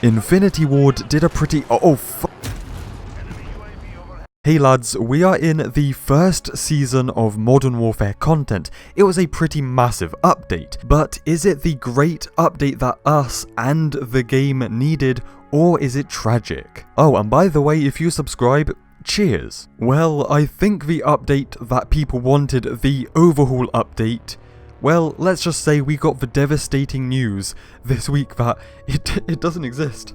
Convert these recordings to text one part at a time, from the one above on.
Infinity Ward did a pretty... Hey lads, we are in the first season of Modern Warfare content. It was a pretty massive update, but is it the great update that us and the game needed, or is it tragic? Oh, and by the way, if you subscribe, cheers. Well, I think the update that people wanted, the overhaul update, well, let's just say we got the devastating news this week that it doesn't exist.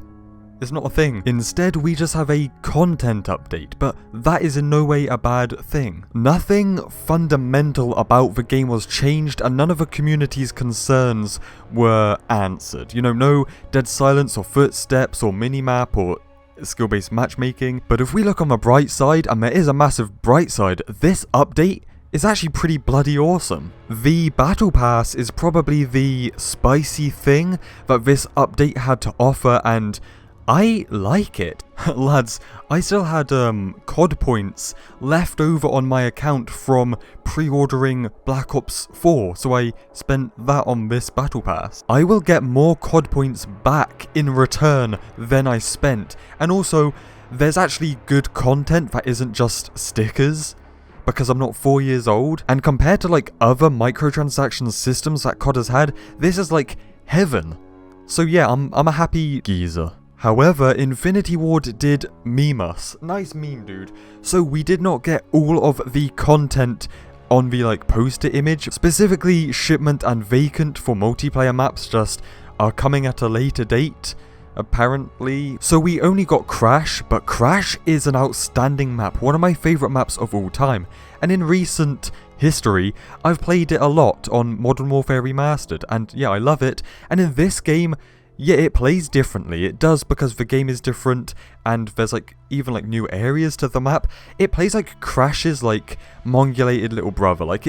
It's not a thing. Instead, we just have a content update, but that is in no way a bad thing. Nothing fundamental about the game was changed, and none of the community's concerns were answered. You know, no dead silence or footsteps or minimap or skill-based matchmaking. But if we look on the bright side, and there is a massive bright side, this update is actually pretty bloody awesome. The Battle Pass is probably the spicy thing that this update had to offer, and I like it. Lads, I still had COD points left over on my account from pre-ordering Black Ops 4, so I spent that on this Battle Pass. I will get more COD points back in return than I spent, and also, there's actually good content that isn't just stickers, because I'm not 4 years old, and compared to like other microtransaction systems that COD has had, this is like heaven. So yeah, I'm a happy geezer. However, Infinity Ward did meme us. Nice meme, dude. So we did not get all of the content on the like poster image. Specifically, Shipment and Vacant for multiplayer maps just are coming at a later date, apparently. So we only got Crash, but Crash is an outstanding map, one of my favourite maps of all time. And in recent history, I've played it a lot on Modern Warfare Remastered, and yeah, I love it. And in this game, yeah, it plays differently. It does, because the game is different, and there's like even like new areas to the map. It plays like Crash's like mongulated little brother. Like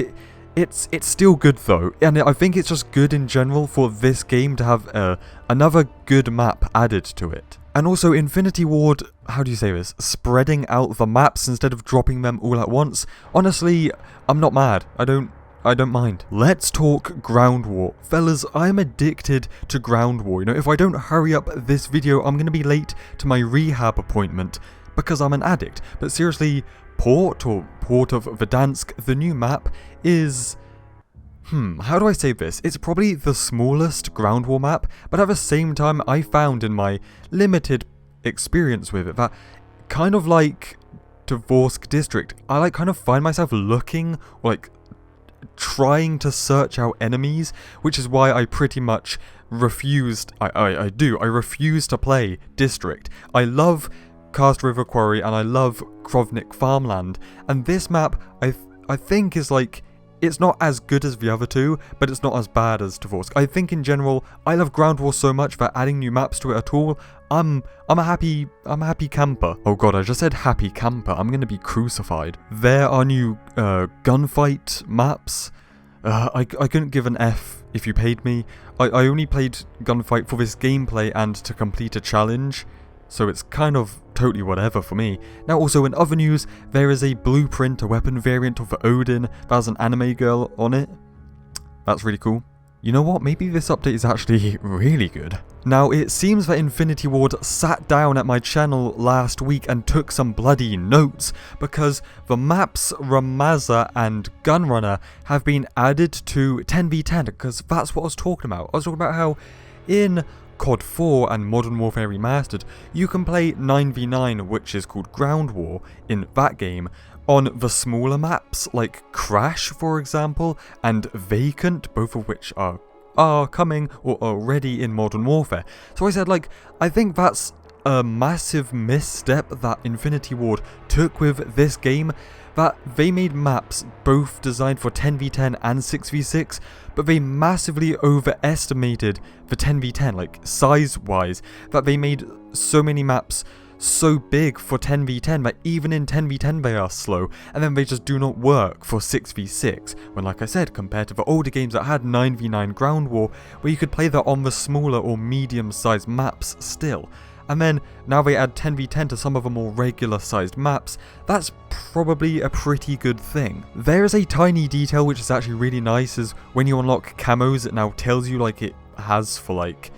it's still good though, and I think it's just good in general for this game to have another good map added to it. And also Infinity Ward, how do you say this? Spreading out the maps instead of dropping them all at once. Honestly, I'm not mad. I don't mind. Let's talk Ground War. Fellas, I'm addicted to Ground War. You know, if I don't hurry up this video, I'm going to be late to my rehab appointment because I'm an addict. But seriously, Port of Verdansk, the new map, is... how do I say this? It's probably the smallest Ground War map, but at the same time, I found in my limited experience with it that kind of like Dvorsk District, I like kind of find myself looking, or like trying to search out enemies, which is why I pretty much refused, I refuse to play District. I love Karst River Quarry and I love Krovnik Farmland, and this map I think is like, it's not as good as the other two, but it's not as bad as Dvorsk. I think in general, I love Ground War so much that adding new maps to it at all, I'm a happy camper. Oh god, I just said happy camper. I'm gonna be crucified. There are new gunfight maps. I couldn't give an F if you paid me. I only played gunfight for this gameplay and to complete a challenge, so it's kind of totally whatever for me. Now also in other news, there is a blueprint, a weapon variant of the Odin that has an anime girl on it. That's really cool. You know what, maybe this update is actually really good. Now it seems that Infinity Ward sat down at my channel last week and took some bloody notes, because the maps Ramaza and Gunrunner have been added to 10v10, because that's what I was talking about. I was talking about how in COD 4 and Modern Warfare Remastered, you can play 9v9, which is called Ground War in that game, on the smaller maps like Crash, for example, and Vacant, both of which are coming or already in Modern Warfare. So I said, like, I think that's a massive misstep that Infinity Ward took with this game, that they made maps both designed for 10v10 and 6v6, but they massively overestimated the 10v10, like size-wise, that they made so many maps so big for 10v10 that even in 10v10 they are slow, and then they just do not work for 6v6, when like I said, compared to the older games that had 9v9 Ground War, where you could play that on the smaller or medium-sized maps still. And then now they add 10v10 to some of the more regular sized maps. That's probably a pretty good thing. There is a tiny detail which is actually really nice, is when you unlock camos, it now tells you like it has for like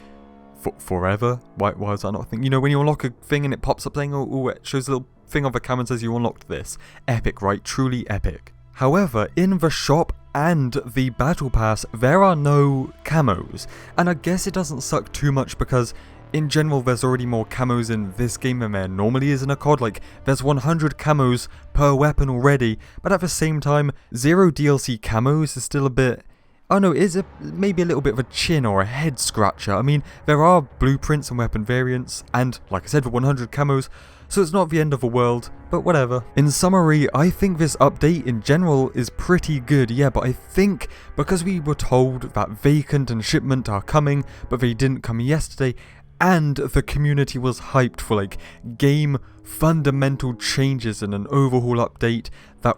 forever. Why is that not a thing? You know, when you unlock a thing and it pops up saying, oh, it shows a little thing of a camo and says you unlocked this. Epic, right? Truly epic. However, in the shop and the battle pass, there are no camos. And I guess it doesn't suck too much because in general, there's already more camos in this game than there normally is in a COD. Like, there's 100 camos per weapon already, but at the same time, 0 DLC camos is still a bit... Oh no, it is maybe a little bit of a chin or a head scratcher. I mean, there are blueprints and weapon variants, and like I said, the 100 camos, so it's not the end of the world, but whatever. In summary, I think this update in general is pretty good, yeah, but I think because we were told that Vacant and Shipment are coming, but they didn't come yesterday, and the community was hyped for like game fundamental changes and an overhaul update that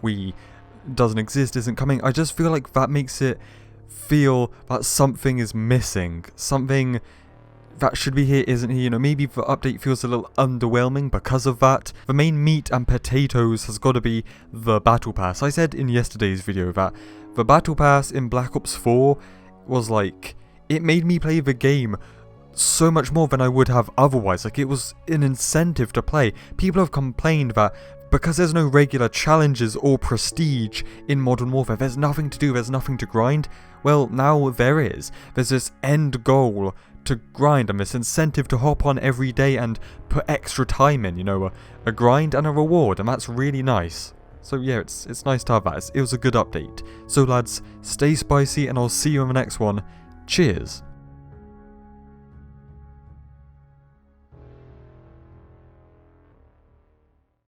doesn't exist, isn't coming, I just feel like that makes it feel that something is missing, something that should be here isn't here. You know, maybe the update feels a little underwhelming because of that. The main meat and potatoes has got to be the battle pass. I said in yesterday's video that the battle pass in Black Ops 4 was like, it made me play the game so much more than I would have otherwise. Like, it was an incentive to play. People have complained that because there's no regular challenges or prestige in Modern Warfare, there's nothing to do, there's nothing to grind. Well, now there is. There's this end goal to grind and this incentive to hop on every day and put extra time in, you know, a grind and a reward, and that's really nice. So yeah, it's nice to have that. It was a good update. So lads, stay spicy and I'll see you in the next one. Cheers.